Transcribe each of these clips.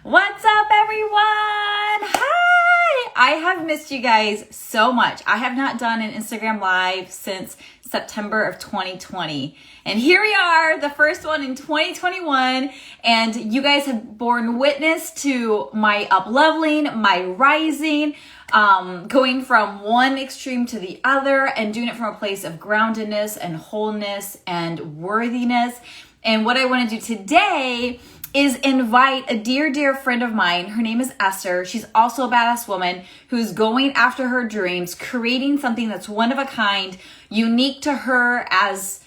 What's up, everyone? Hi! I have missed you guys so much. I have not done an Instagram Live since September of 2020. And here we are, the first one in 2021. And you guys have borne witness to my up-leveling, my rising, going from one extreme to the other and doing it from a place of groundedness and wholeness and worthiness. And what I want to do today is invite a dear friend of mine. Her name is Esther. She's also a badass woman who's going after her dreams, creating something that's one of a kind, unique to her as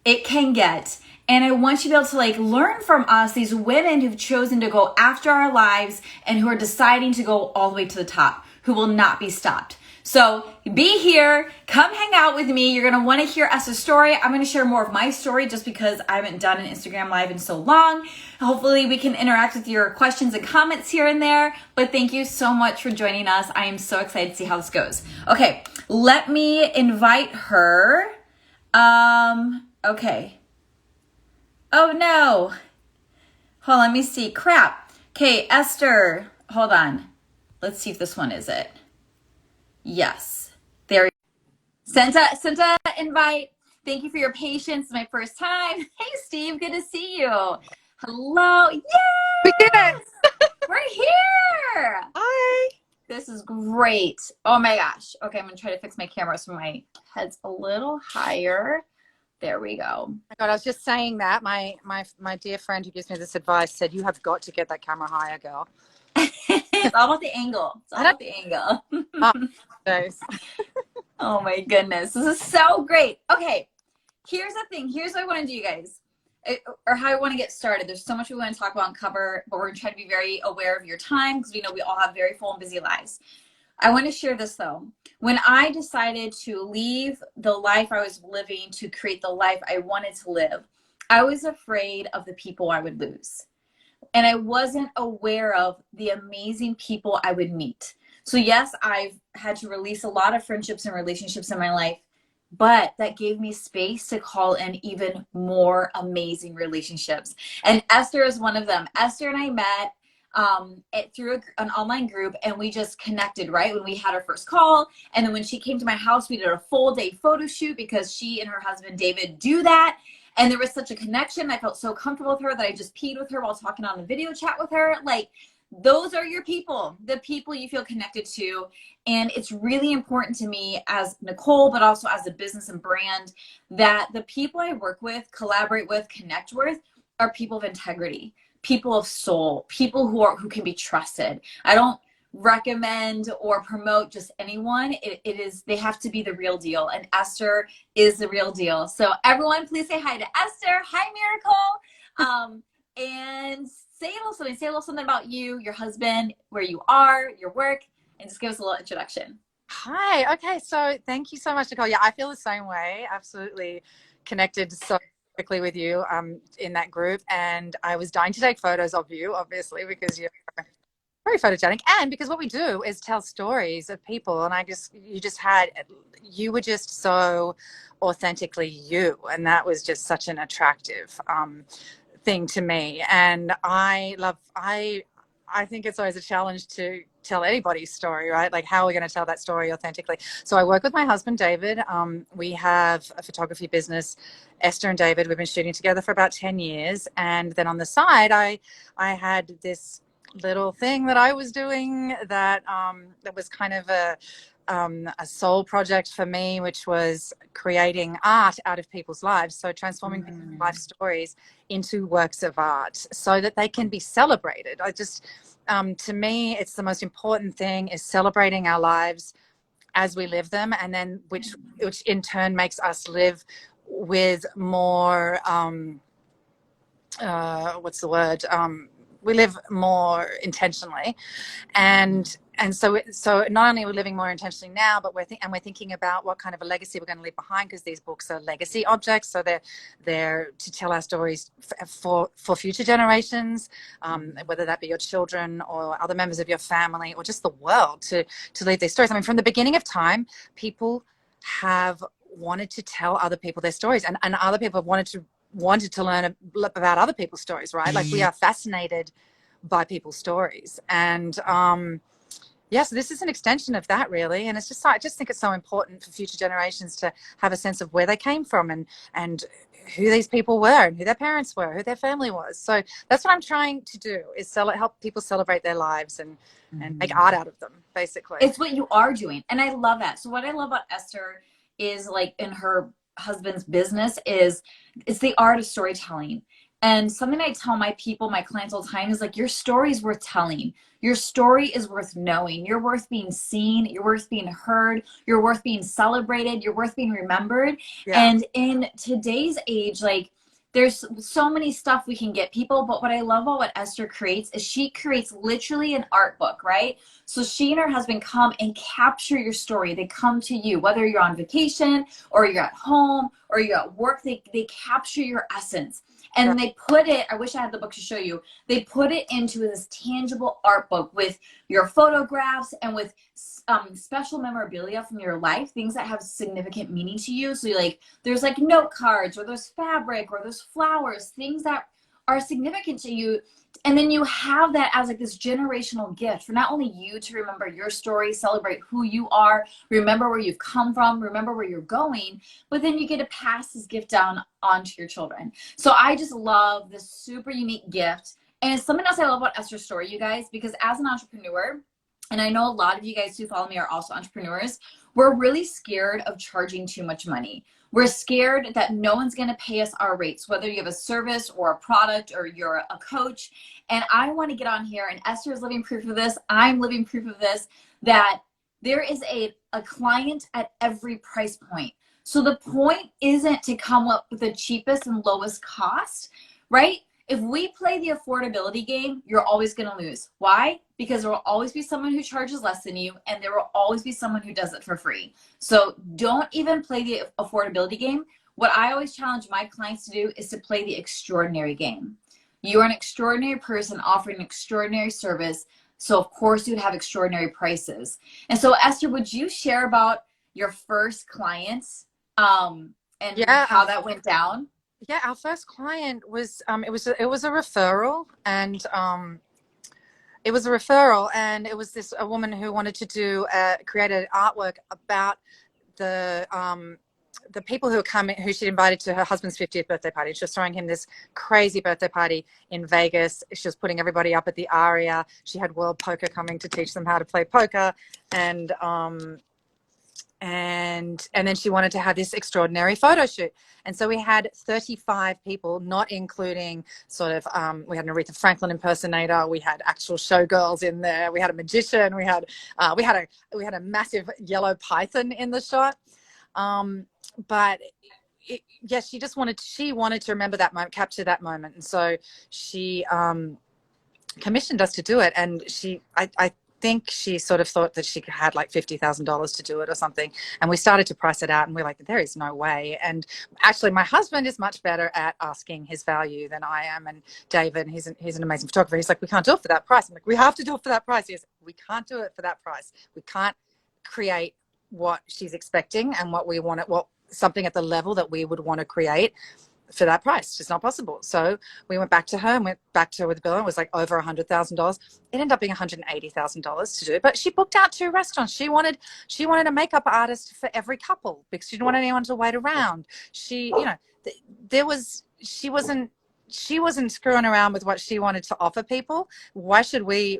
it can get. And I want you to be able to learn from us, these women who've chosen to go after our lives and who are deciding to go all the way to the top, who will not be stopped. So be here, come hang out with me. You're going to want to hear Esther's story. I'm going to share more of my story just because I haven't done an Instagram Live in so long. Hopefully we can interact with your questions and comments here and there. But thank you so much for joining us. I am so excited to see how this goes. Okay, let me invite her. Okay. Oh no. Hold on, let me see. Crap. Okay, Esther, hold on. Let's see if this one is it. Yes. There. Sent a invite. Thank you for your patience. It's my first time. Hey, Steve. Good to see you. Hello. Yes. We did it. We're here. Hi. This is great. Oh my gosh. Okay, I'm gonna try to fix my camera so my head's a little higher. There we go. Oh my God, I was just saying that. My dear friend who gives me this advice said, you have got to get that camera higher, girl. It's all about the angle. It's all about the angle. Oh my goodness. This is so great. Okay. Here's the thing. Here's what I want to do, you guys. Or how I want to get started. There's so much we want to talk about and cover, but we're going to try to be very aware of your time because we know we all have very full and busy lives. I want to share this though. When I decided to leave the life I was living to create the life I wanted to live, I was afraid of the people I would lose. And I wasn't aware of the amazing people I would meet. So yes, I've had to release a lot of friendships and relationships in my life, but that gave me space to call in even more amazing relationships. And Esther is one of them. Esther and I met through an online group, and we just connected right when we had our first call. And then when she came to my house, we did a full day photo shoot because she and her husband David do that. And there was such a connection. I felt so comfortable with her that I just peed with her while talking on the video chat with her. Like, those are your people, the people you feel connected to. And it's really important to me as Nikole, but also as a business and brand, that the people I work with, collaborate with, connect with are people of integrity, people of soul, people who can be trusted. I don't recommend or promote just anyone. They have to be the real deal, and Esther is the real deal. So everyone, please say hi to Esther. Hi, Miracle. And say a little something about you, your husband, where you are, your work, and just give us a little introduction. Hi. Okay, so thank you so much, Nikole. Yeah, I feel the same way. Absolutely connected so quickly with you in that group, and I was dying to take photos of you, obviously, because you're very photogenic, and because what we do is tell stories of people, and you were just so authentically you, and that was just such an attractive thing to me. And I think it's always a challenge to tell anybody's story, right? Like, how are we going to tell that story authentically? So I work with my husband David. We have a photography business, Esther and David. We've been shooting together for about 10 years, and then on the side I had this little thing that I was doing that was kind of a soul project for me, which was creating art out of people's lives. So transforming people's life stories into works of art so that they can be celebrated. To me, it's the most important thing is celebrating our lives as we live them, and then which in turn makes us live with more, we live more intentionally, and so not only are we living more intentionally now, but we're thinking about what kind of a legacy we're going to leave behind, because these books are legacy objects, so they're to tell our stories for future generations, whether that be your children or other members of your family or just the world, to leave these stories. I mean, from the beginning of time, people have wanted to tell other people their stories, and other people have wanted to learn about other people's stories, right? Like, we are fascinated by people's stories. And yeah, so this is an extension of that, really. And it's just, I just think it's so important for future generations to have a sense of where they came from, and who these people were, and who their parents were, who their family was. So that's what I'm trying to do, is help people celebrate their lives and make art out of them, basically. It's what you are doing. And I love that. So what I love about Esther is, like, in her husband's business, is it's the art of storytelling. And something I tell my people, my clients all the time, is like, your story is worth telling. Your story is worth knowing. You're worth being seen. You're worth being heard. You're worth being celebrated. You're worth being remembered. Yeah. And in today's age, like, there's so many stuff we can get people, but what I love about what Esther creates is she creates literally an art book, right? So she and her husband come and capture your story. They come to you, whether you're on vacation or you're at home or you're at work, they capture your essence. And they put it, I wish I had the book to show you, they put it into this tangible art book with your photographs and with special memorabilia from your life, things that have significant meaning to you. So like, there's like note cards, or there's fabric, or there's flowers, things that are significant to you. And then you have that as like this generational gift for not only you to remember your story, celebrate who you are, remember where you've come from, remember where you're going, but then you get to pass this gift down onto your children. So I just love this super unique gift. And it's something else I love about Esther's story, you guys, because as an entrepreneur, and I know a lot of you guys who follow me are also entrepreneurs, we're really scared of charging too much money. We're scared that no one's going to pay us our rates, whether you have a service or a product or you're a coach. And I want to get on here, and Esther is living proof of this. I'm living proof of this, that there is a client at every price point. So the point isn't to come up with the cheapest and lowest cost, right? If we play the affordability game, you're always going to lose. Why? Because there will always be someone who charges less than you, and there will always be someone who does it for free. So don't even play the affordability game. What I always challenge my clients to do is to play the extraordinary game. You are an extraordinary person offering an extraordinary service. So of course you'd have extraordinary prices. And so Esther, would you share about your first clients and how that went down? Yeah, our first client was it was a referral, and it was a woman who wanted to create an artwork about the people who were coming, who she'd invited to her husband's 50th birthday party. She was throwing him this crazy birthday party in Vegas. She was putting everybody up at the Aria. She had World Poker coming to teach them how to play poker, and then she wanted to have this extraordinary photo shoot. And so we had 35 people, not including sort of, we had an Aretha Franklin impersonator, we had actual showgirls in there, we had a magician, we had a massive yellow python in the shot. But yes, she wanted to remember that moment, capture that moment. And so she commissioned us to do it. And I think she sort of thought that she had like $50,000 to do it or something. And we started to price it out, and we're like, there is no way. And actually my husband is much better at asking his value than I am. And David, he's an amazing photographer. He's like, we can't do it for that price. I'm like, we have to do it for that price. He goes, we can't do it for that price. We can't create what she's expecting and what we want it, something at the level that we would want to create for that price. It's just not possible. So we went back to her and went back to her with the bill, and it was like over $100,000. It ended up being $180,000 to do, but she booked out 2 restaurants. She wanted a makeup artist for every couple because she didn't want anyone to wait around. She wasn't screwing around with what she wanted to offer people. Why should we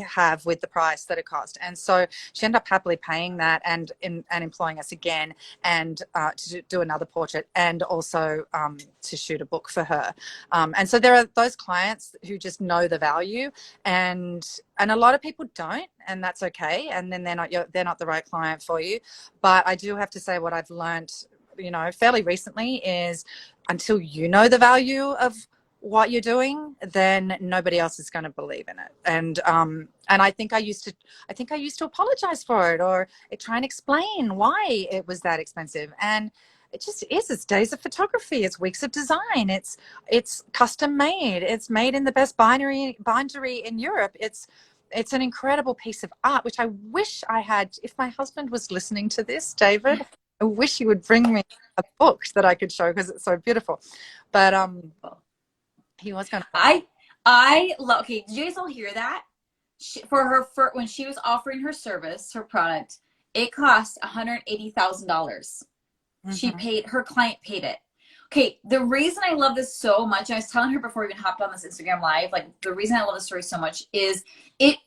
have with the price that it cost? And so she ended up happily paying that and employing us again, and to do another portrait, and also to shoot a book for her. And so there are those clients who just know the value, and a lot of people don't, and that's okay. And then they're not the right client for you. But I do have to say, what I've learned, fairly recently, is until you know the value of what you're doing, then nobody else is going to believe in it. And I think I used to apologize for it, or try and explain why it was that expensive. And it just is. It's days of photography. It's weeks of design. It's custom made. It's made in the best bindery in Europe. It's an incredible piece of art, which I wish I had. If my husband was listening to this, David, I wish he would bring me a book that I could show, because it's so beautiful. But he was going to. I love, okay, did you guys all hear that? For when she was offering her service, her product, it cost $180,000. She Mm-hmm. paid, her client paid it. Okay, the reason I love this so much, I was telling her before we even hopped on this Instagram live, like the reason I love this story so much is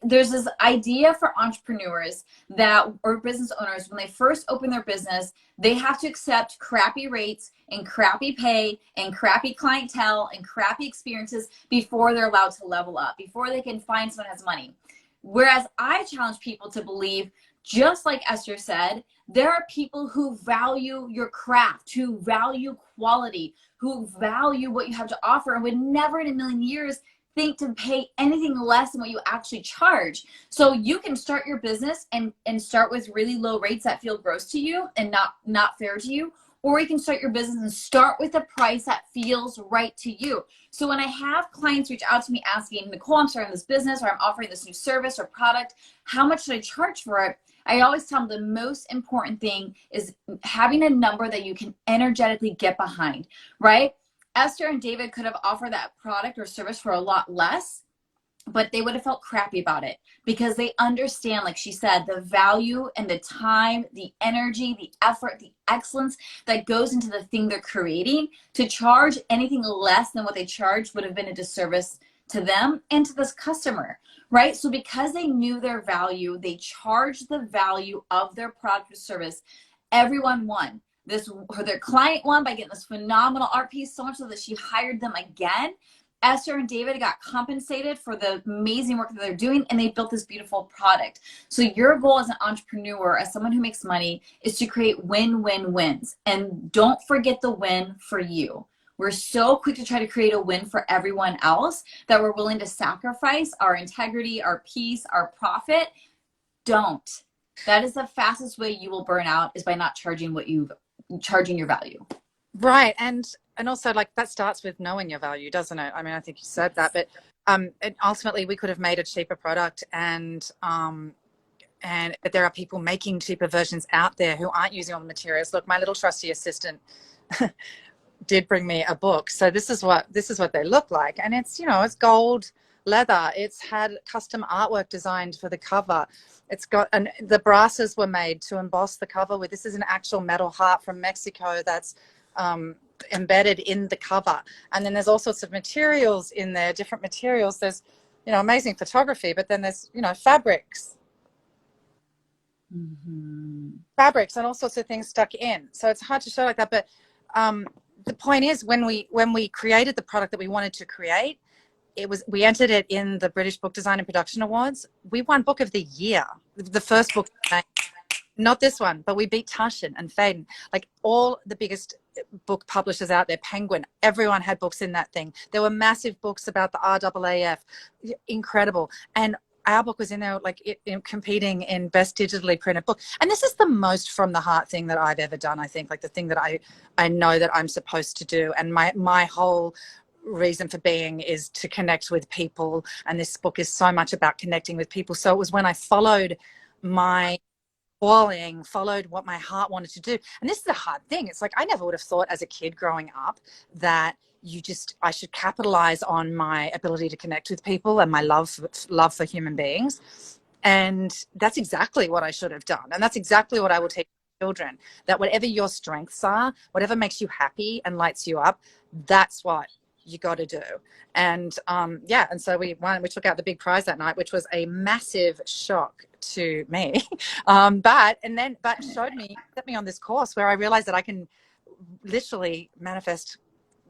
there's this idea for entrepreneurs that, or business owners, when they first open their business, they have to accept crappy rates and crappy pay and crappy clientele and crappy experiences before they're allowed to level up, before they can find someone who has money. Whereas I challenge people to believe, just like Esther said, there are people who value your craft, who value quality, who value what you have to offer, and would never in a million years think to pay anything less than what you actually charge. So you can start your business and start with really low rates that feel gross to you and not fair to you. Or you can start your business and start with a price that feels right to you. So when I have clients reach out to me asking, Nikole, I'm starting this business, or I'm offering this new service or product, how much should I charge for it? I always tell them the most important thing is having a number that you can energetically get behind, right? Esther and David could have offered that product or service for a lot less, but they would have felt crappy about it because they understand, like she said, the value and the time, the energy, the effort, the excellence that goes into the thing they're creating. To charge anything less than what they charge would have been a disservice to them and to this customer, right? So because they knew their value, they charged the value of their product or service. Everyone won. Their client won by getting this phenomenal art piece, so much so that she hired them again. Esther and David got compensated for the amazing work that they're doing, and they built this beautiful product. So your goal as an entrepreneur, as someone who makes money, is to create win-win-wins. And don't forget the win for you. We're so quick to try to create a win for everyone else that we're willing to sacrifice our integrity, our peace, our profit. Don't. That is the fastest way you will burn out, is by not charging charging your value. Right. And also, like, that starts with knowing your value, doesn't it? I mean, I think you said that, but and ultimately we could have made a cheaper product, but there are people making cheaper versions out there who aren't using all the materials. Look, my little trusty assistant did bring me a book. So this is what they look like. And it's, it's gold leather. It's had custom artwork designed for the cover. It's got, and the brasses were made to emboss the cover with, this is an actual metal heart from Mexico that's embedded in the cover. And then there's all sorts of materials in there, different materials. There's, amazing photography, but then there's, fabrics. Mm-hmm. Fabrics and all sorts of things stuck in. So it's hard to show like that. But the point is, when we created the product that we wanted to create, we entered it in the British Book Design and Production Awards. We won Book of the Year, the first book, not this one, but we beat Taschen and Faden, like all the biggest book publishers out there. Penguin, everyone had books in that thing. There were massive books about the RAAF, incredible. And our book was in there, like competing in best digitally printed book. And this is the most from the heart thing that I've ever done. I think, like, the thing that I know that I'm supposed to do. And my whole reason for being is to connect with people. And this book is so much about connecting with people. So it was when I followed my calling, followed what my heart wanted to do. And this is a hard thing. It's like, I never would have thought as a kid growing up that I should capitalize on my ability to connect with people and my love for human beings. And that's exactly what I should have done. And that's exactly what I will teach children, that whatever your strengths are, whatever makes you happy and lights you up, that's what you got to do. And and so we took out the big prize that night, which was a massive shock to me. But set me on this course where I realized that I can literally manifest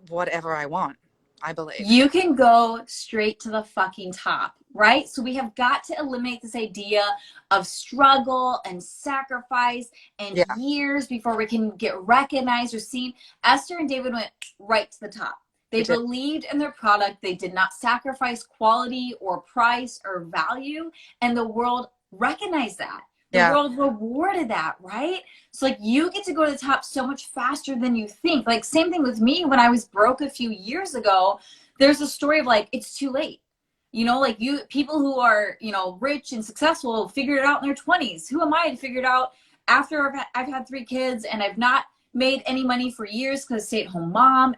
whatever I want, I believe. You can go straight to the fucking top, right? So we have got to eliminate this idea of struggle and sacrifice and years before we can get recognized or seen. Esther and David went right to the top. They believed in their product. They did not sacrifice quality or price or value, and the world recognized that. The world rewarded that, right? So, like, you get to go to the top so much faster than you think. Like, same thing with me when I was broke a few years ago. There's a story of, like, it's too late. Like, people who are, rich and successful figured it out in their 20s. Who am I to figure it out after I've had 3 kids and I've not made any money for years because stay-at-home mom?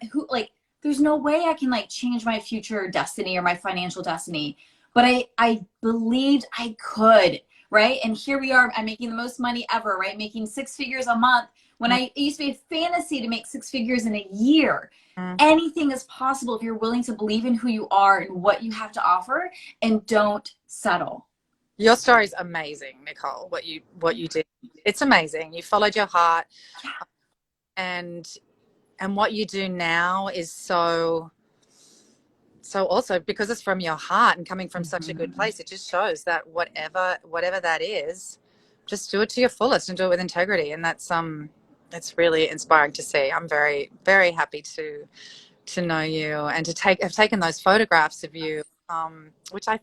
there's no way I can like change my future destiny or my financial destiny. But I believed I could, right? And here we are. I'm making the most money ever, right? Making 6 figures a month when it used to be a fantasy to make 6 figures in a year. Mm. Anything is possible if you're willing to believe in who you are and what you have to offer, and don't settle. Your story is amazing, Nikole. What you did, it's amazing. You followed your heart, Yeah. And what you do now is so also because it's from your heart and coming from such a good place. It just shows that whatever that is, just do it to your fullest and do it with integrity. And it's really inspiring to see. I'm very, very happy to know you and have taken those photographs of you, which I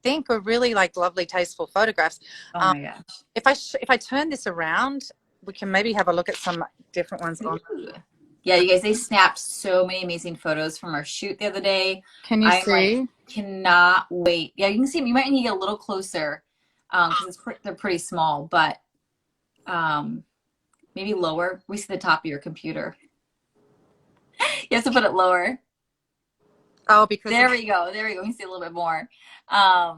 think are really like lovely, tasteful photographs. Oh my gosh. If I turn this around, we can maybe have a look at some different ones on. Yeah, you guys, they snapped so many amazing photos from our shoot the other day. Can you see? Like, cannot wait. Yeah, you can see them. You might need to get a little closer because they're pretty small, but maybe lower. We see the top of your computer. You have to put it lower. Oh, because there we go. There we go. You can see a little bit more. Oh,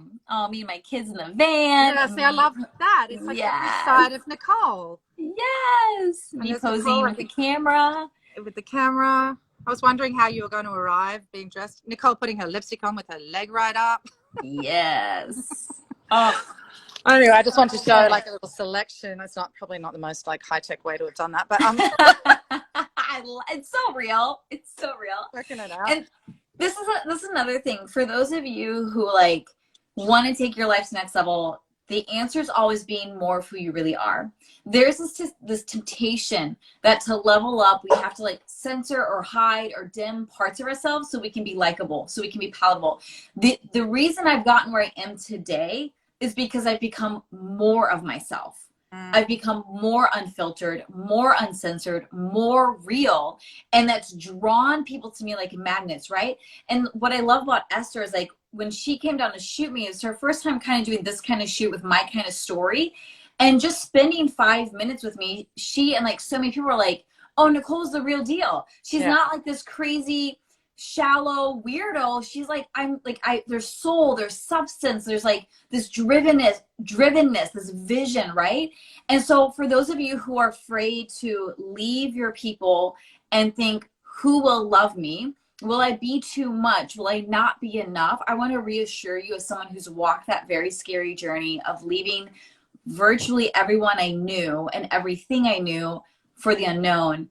me and my kids in the van. Yeah, see, I love that. It's like every side of Nikole. Yes. Me posing with the camera. With the camera. I was wondering how you were going to arrive being dressed. Nikole putting her lipstick on with her leg right up. Yes. Oh. Anyway, I just wanted to show like a little selection. It's probably not the most like high-tech way to have done that, but it's so real. It's so real. Working it out. And this is another thing for those of you who like want to take your life to the next level. The answer is always being more of who you really are. There's this temptation that to level up, we have to like censor or hide or dim parts of ourselves so we can be likable, so we can be palatable. The reason I've gotten where I am today is because I've become more of myself. I've become more unfiltered, more uncensored, more real. And that's drawn people to me like magnets, right? And what I love about Esther is like when she came down to shoot me, it's her first time kind of doing this kind of shoot with my kind of story. And just spending 5 minutes with me, she and like so many people were like, oh, Nikole's the real deal. She's not like this crazy shallow weirdo. She's like, there's soul, there's substance, there's like this drivenness, this vision, right? And so for those of you who are afraid to leave your people and think, who will love me? Will I be too much? Will I not be enough? I want to reassure you, as someone who's walked that very scary journey of leaving virtually everyone I knew and everything I knew for the unknown,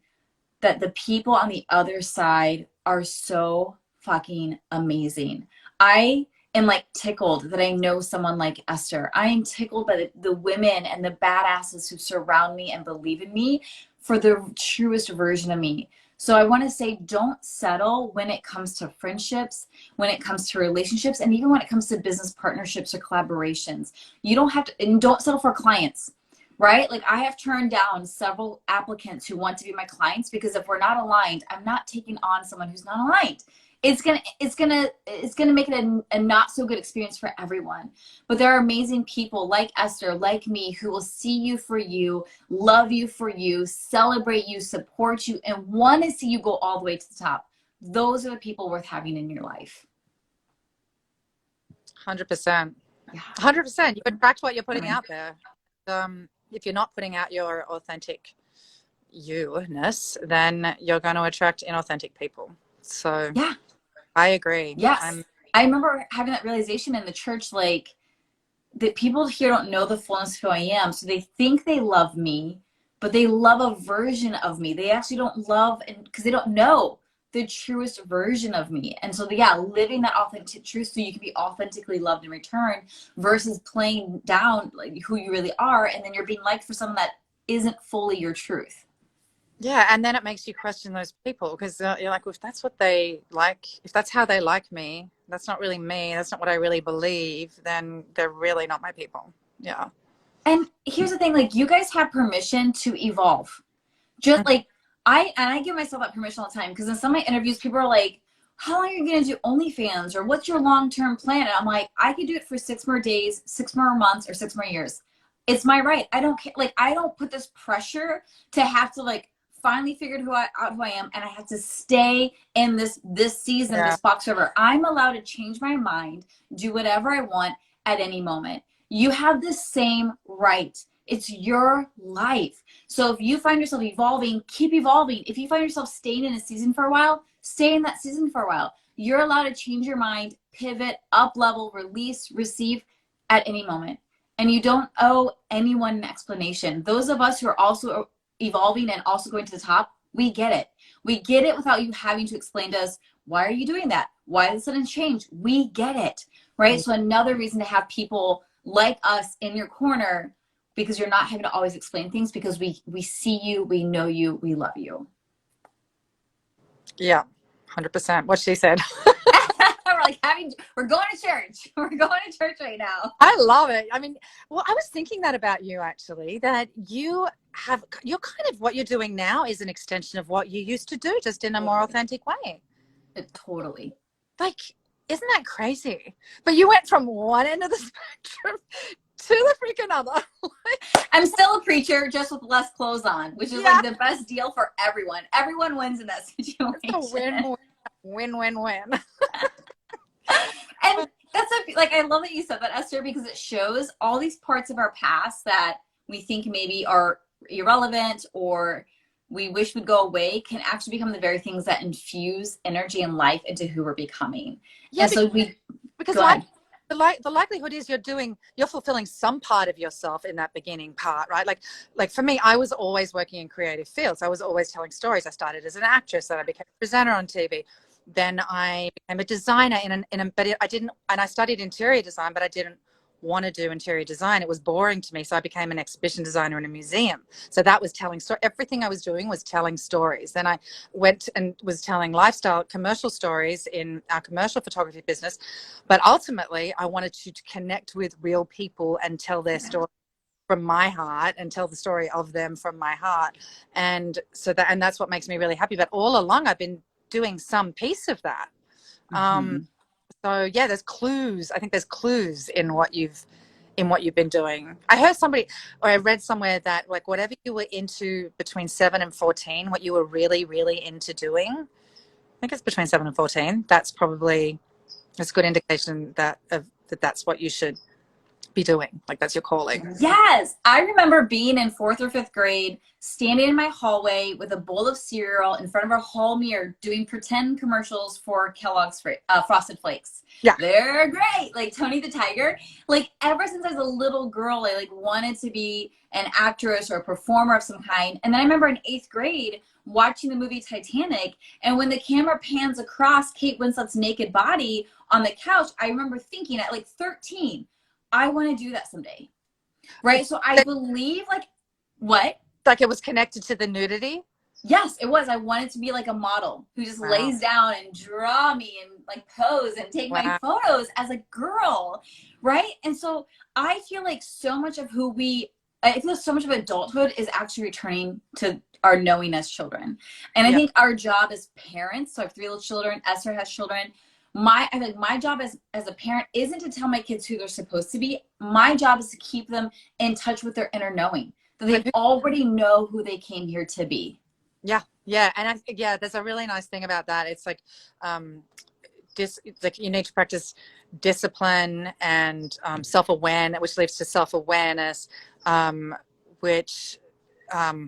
that the people on the other side are so fucking amazing. I am like tickled that I know someone like Esther. I am tickled by the women and the badasses who surround me and believe in me for the truest version of me. So I want to say, don't settle when it comes to friendships, when it comes to relationships, and even when it comes to business partnerships or collaborations. You don't have to, and don't settle for clients. Right? Like I have turned down several applicants who want to be my clients because if we're not aligned, I'm not taking on someone who's not aligned. It's gonna make it a not so good experience for everyone. But there are amazing people like Esther, like me, who will see you for you, love you for you, celebrate you, support you, and want to see you go all the way to the top. Those are the people worth having in your life. 100%. 100%. You attract what you're putting out there. If you're not putting out your authentic you-ness, then you're going to attract inauthentic people. So yeah, I agree. Yes. I remember having that realization in the church, like that people here don't know the fullness of who I am. So they think they love me, but they love a version of me. They actually don't love, and because they don't know the truest version of me. And so living that authentic truth so you can be authentically loved in return versus playing down like who you really are, and then you're being liked for someone that isn't fully your truth. Yeah, and then it makes you question those people because you're like, well, if that's what they like, if that's how they like me, that's not really me, that's not what I really believe, then they're really not my people. Yeah. And here's the thing, like you guys have permission to evolve. Just like I give myself that permission all the time because in some of my interviews, people are like, how long are you going to do OnlyFans or what's your long-term plan? And I'm like, I could do it for 6 more days, 6 more months, or 6 more years. It's my right. I don't care. Like, I don't put this pressure to have to like finally figured out who I am, and I had to stay in this season, Yeah. this box forever. I'm allowed to change my mind, do whatever I want at any moment. You have the same right. It's your life. So if you find yourself evolving, keep evolving. If you find yourself staying in a season for a while, stay in that season for a while. You're allowed to change your mind, pivot, up level, release, receive at any moment. And you don't owe anyone an explanation. Those of us who are also evolving and also going to the top, we get it. We get it without you having to explain to us, why are you doing that? Why the sudden change? We get it, right? So another reason to have people like us in your corner, because you're not having to always explain things, because we see you, we know you, we love you. Yeah, 100%. What she said. We're going to church. We're going to church right now. I love it. I mean, well, I was thinking that about you actually, that you're kind of, what you're doing now is an extension of what you used to do, just in a more authentic way. Totally. Like, isn't that crazy? But you went from one end of the spectrum to the freaking other. I'm still a preacher, just with less clothes on, which is like the best deal for everyone. Everyone wins in that situation. It's a win-win-win. And that's like, I love that you said that, Esther, because it shows all these parts of our past that we think maybe are irrelevant or we wish would go away can actually become the very things that infuse energy and life into who we're becoming. Yeah, and so because the likelihood is you're fulfilling some part of yourself in that beginning part, right? Like for me, I was always working in creative fields. I was always telling stories. I started as an actress, then I became a presenter on TV. Then I became a designer I studied interior design, but I didn't want to do interior design. It was boring to me. So I became an exhibition designer in a museum. So that was telling stories. Everything I was doing was telling stories. Then I went and was telling lifestyle commercial stories in our commercial photography business. But ultimately, I wanted to connect with real people and tell their story from my heart and tell the story of them from my heart. And that's what makes me really happy. But all along, I've been doing some piece of that. So yeah, there's clues. I think there's clues in what you've been doing. I heard I read somewhere that like whatever you were into between 7 and 14, what you were really, really into doing, I think it's between 7 and 14. That's a good indication that that's what you should be doing. Like that's your calling. Yes. I remember being in 4th or 5th grade, standing in my hallway with a bowl of cereal in front of our hall mirror, doing pretend commercials for Kellogg's Frosted Flakes. Yeah. They're great. Like Tony the Tiger. Like ever since I was a little girl, I like wanted to be an actress or a performer of some kind. And then I remember in 8th grade watching the movie Titanic. And when the camera pans across Kate Winslet's naked body on the couch, I remember thinking at like 13, I want to do that someday. Right? So I believe what? Like it was connected to the nudity? Yes, it was. I wanted to be like a model who just lays down and draw me and like pose and take my photos as a girl. Right? And so I feel like so much of adulthood is actually returning to our knowing as children. And I think our job as parents, so I have 3 little children, Esther has children, I think my job as a parent isn't to tell my kids who they're supposed to be. My job is to keep them in touch with their inner knowing, that they already know who they came here to be. Yeah. Yeah. And there's a really nice thing about that. It's like, like you need to practice discipline and self-awareness, which leads to self-awareness, which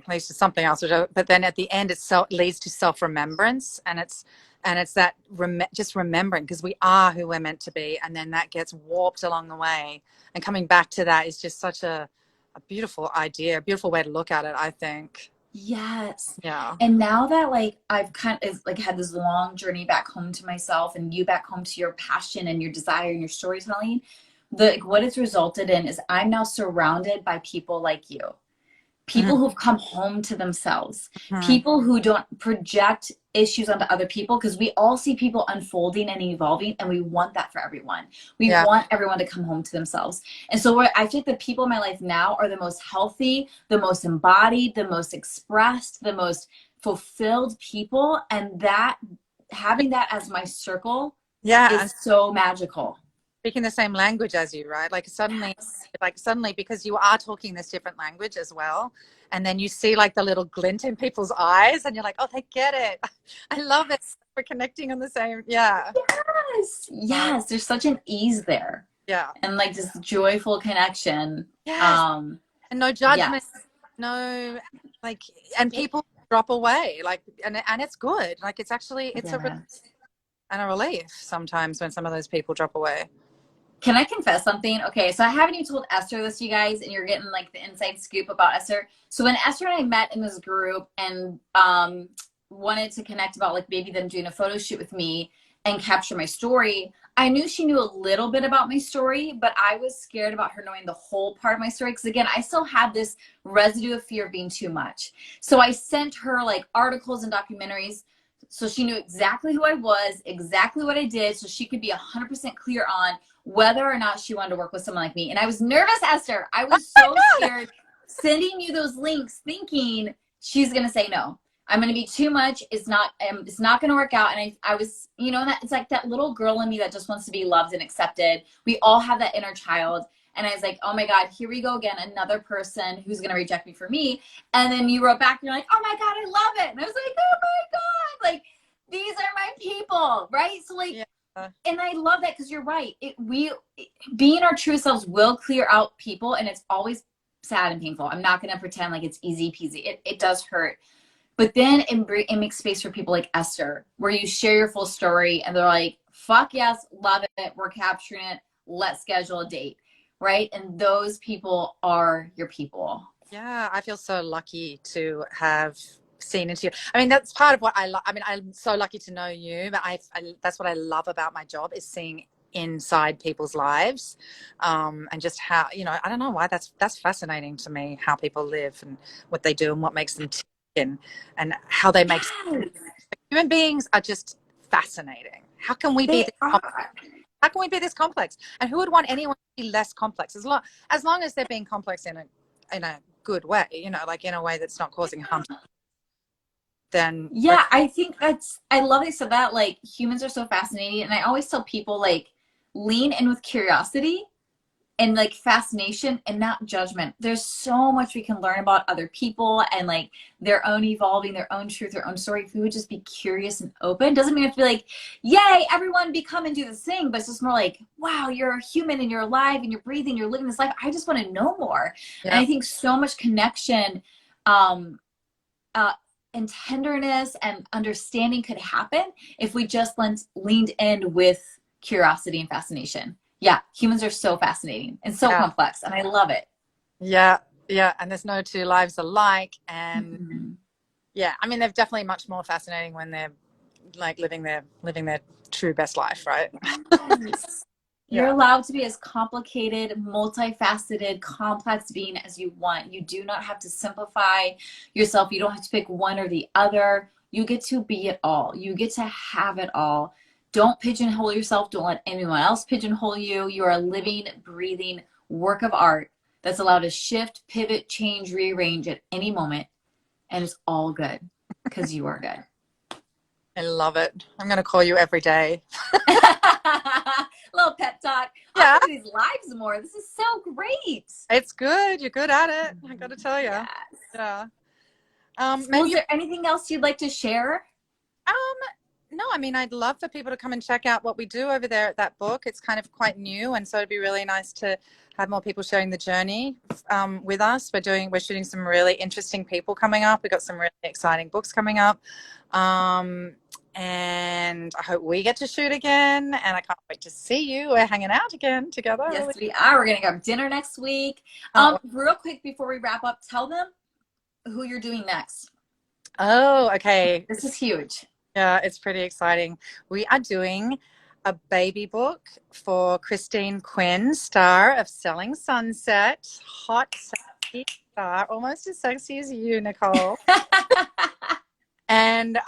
leads to something else. But then at the end, it leads to self-remembrance, and it's that just remembering, because we are who we're meant to be, and then that gets warped along the way. And coming back to that is just such a beautiful idea, a beautiful way to look at it, I think. Yes. Yeah. And now that like I've kind of like had this long journey back home to myself, and you back home to your passion and your desire and your storytelling, what it's resulted in is I'm now surrounded by people like you. People who've come home to themselves, people who don't project issues onto other people, because we all see people unfolding and evolving, and we want that for everyone. We want everyone to come home to themselves. And so I think the people in my life now are the most healthy, the most embodied, the most expressed, the most fulfilled people. And that having that as my circle is so magical. speaking the same language as you, right? Like suddenly, because you are talking this different language as well, and then you see like the little glint in people's eyes, and you're like, oh, they get it. I love it. We're connecting on the same. Yeah. Yes, So, yes. There's such an ease there, yeah. and like this joyful connection. Yes. And no judgment, Yes, no, like, and people drop away, like, and it's good. Like, it's actually, yes. and a relief sometimes when some of those people drop away. Can I confess something? Okay, so I haven't even told Esther this, you guys, and you're getting like the inside scoop about Esther. So when Esther and I met in this group and wanted to connect about like maybe them doing a photo shoot with me and capture my story, I knew she knew a little bit about my story, but I was scared about her knowing the whole part of my story because again, I still had this residue of fear of being too much. So I sent her like articles and documentaries so she knew exactly who I was, exactly what I did, so she could be 100% clear on whether or not she wanted to work with someone like me. And I was nervous, Esther. I was so scared sending you those links thinking she's going to say no. I'm going to be too much. It's not going to work out. And I was, you know, that it's like that little girl in me that just wants to be loved and accepted. We all have that inner child. And I was like, oh my God, here we go again. Another person who's going to reject me for me. And then you wrote back and you're like, oh my God, I love it. And I was like, oh my God, like these are my people. Right. So like, and I love that because you're right. Being our true selves will clear out people, and it's always sad and painful. I'm not going to pretend like it's easy peasy. It does hurt. But then it makes space for people like Esther, where you share your full story and they're like, fuck yes, love it. We're capturing it. Let's schedule a date. Right. And those people are your people. Yeah, I feel so lucky to have seen into you. I mean, that's part of what I love. I mean, I'm so lucky to know you, but that's what I love about my job is seeing inside people's lives, and just how, you know, I don't know why that's fascinating to me, how people live and what they do and what makes them tick and how they make Yes, human beings are just fascinating. How can we be they this are. how can we be this complex? And who would want anyone to be less complex? As long as they're being complex in a good way, you know, like in a way that's not causing harm, then Yeah, I think I love that you said that. Like, humans are so fascinating. And I always tell people, like, lean in with curiosity and like fascination and not judgment. There's so much we can learn about other people and like their own evolving, their own truth, their own story. If we would just be curious and open, doesn't mean we have to be like, yay, everyone become and do this thing, but it's just more like, wow, you're a human and you're alive and you're breathing, you're living this life. I just want to know more. And yeah, I think so much connection, um, uh, and tenderness and understanding could happen if we just leaned in with curiosity and fascination. Yeah, humans are so fascinating and so yeah, complex, and I love it. yeah, yeah. And there's no two lives alike. And Mm-hmm. yeah, I mean, they're definitely much more fascinating when they're like living their true best life, right? Yes. You're Yeah, allowed to be as complicated, multifaceted, complex being as you want. You do not have to simplify yourself. You don't have to pick one or the other. You get to be it all. You get to have it all. Don't pigeonhole yourself. Don't let anyone else pigeonhole you. You are a living, breathing work of art that's allowed to shift, pivot, change, rearrange at any moment. And it's all good because you are good. I love it. I'm going to call you every day. Little pep talk. I'll Yeah, do these lives more. This is so great. it's good. You're good at it. I got to tell you. Yes. Yeah. Well, Maybe is you, there anything else you'd like to share? um, no, I mean, I'd love for people to come and check out what we do over there at that book. It's kind of quite new. And so it'd be really nice to have more people sharing the journey with us. We're shooting some really interesting people coming up. We've got some really exciting books coming up. Um, and I hope we get to shoot again. And I can't wait to see you. We're hanging out again together. Yes, Really we are. We're gonna go have dinner next week. can't wait. Real quick before we wrap up, tell them who you're doing next. Oh, okay. This is huge. Yeah, it's pretty exciting. We are doing a baby book for Christine Quinn, star of Selling Sunset. Hot, sexy star, almost as sexy as you, Nikole. And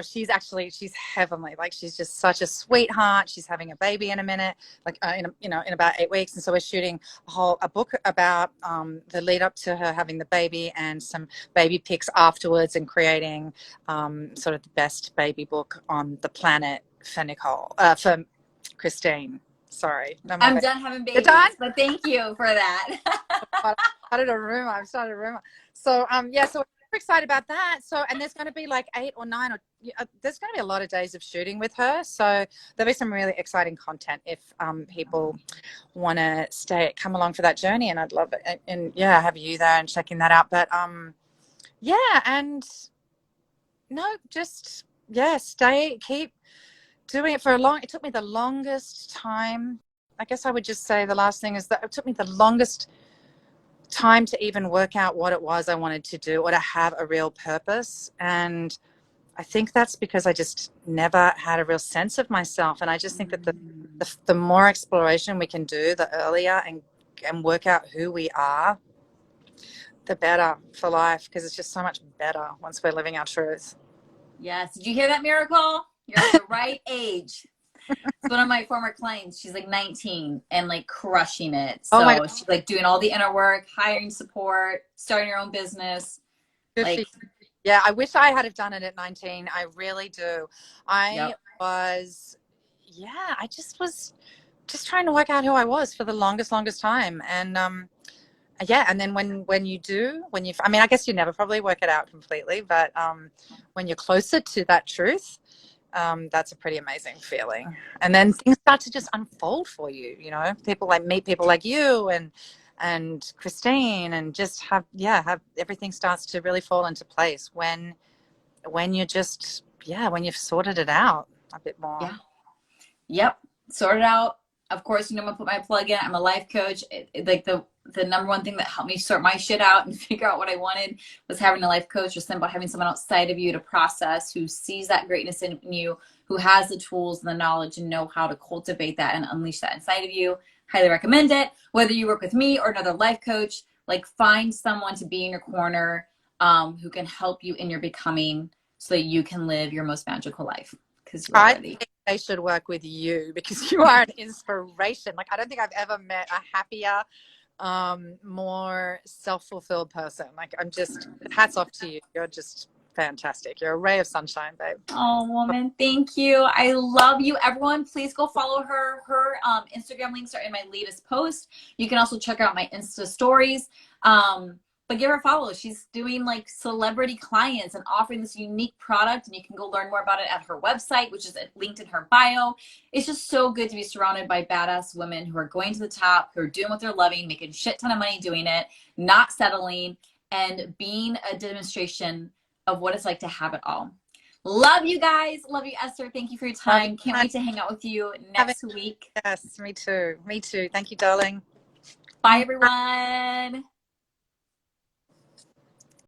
she's heavenly. Like, she's just such a sweetheart. She's having a baby in a minute, like in about 8 weeks. And so we're shooting a book about the lead up to her having the baby and some baby pics afterwards, and creating sort of the best baby book on the planet for for Christine. Sorry, no more I'm babies. done having You're done? babies, but thank you for that. I've started a rumor. I've started a rumor. So yeah, so we're excited about that. So and there's going to be like 8 or 9 or there's going to be a lot of days of shooting with her. So there'll be some really exciting content if people want to come along for that journey, and I'd love it. And yeah, have you there and checking that out. But yeah, and no, just yeah, keep doing it for a long. It took me the longest time. I guess I would just say the last thing is that it took me the longest time to even work out what it was I wanted to do or to have a real purpose. And I think that's because I just never had a real sense of myself. And I just think that the more exploration we can do, the earlier and work out who we are, the better for life, because it's just so much better once we're living our truth. Yes. Did you hear that, Miracle? You're at the right age. It's one of my former clients. She's like 19 and like crushing it. Oh my So God, she's like doing all the inner work, hiring support, starting her own business. good for Like, you. Yeah, I wish I had have done it at 19. I really do. I yep. was, yeah, I just was just trying to work out who I was for the longest time. And yeah, and then when you do, I mean, I guess you never probably work it out completely, but when you're closer to that truth, that's a pretty amazing feeling. And then things start to just unfold for you, you know, meet people like you and Christine, and just have everything starts to really fall into place when you're just, when you've sorted it out a bit more. Yeah. Yep. Sort it out. Of course, I'm gonna put my plug in. I'm a life coach. Like the number one thing that helped me sort my shit out and figure out what I wanted was having a life coach, just about having someone outside of you to process, who sees that greatness in you, who has the tools and the knowledge and know how to cultivate that and unleash that inside of you. Highly recommend it. Whether you work with me or another life coach, like find someone to be in your corner, who can help you in your becoming so that you can live your most magical life, because you are I worthy. think they should work with you because you are an inspiration. Like, I don't think I've ever met a happier, more self-fulfilled person. Like, I'm just, hats off to you. You're just fantastic. You're a ray of sunshine, babe. Oh, woman, thank you. I love you. Everyone, please go follow her. Her Instagram links are in my latest post. You can also check out my Insta stories. But give her a follow. She's doing like celebrity clients and offering this unique product, and you can go learn more about it at her website, which is linked in her bio. It's just so good to be surrounded by badass women who are going to the top, who are doing what they're loving, making shit ton of money doing it, not settling, and being a demonstration of what it's like to have it all. Love you guys. Love you, Esther. Thank you for your time. Can't wait to hang out with you next week. Yes, me too. Me too. Thank you, darling. Bye, everyone.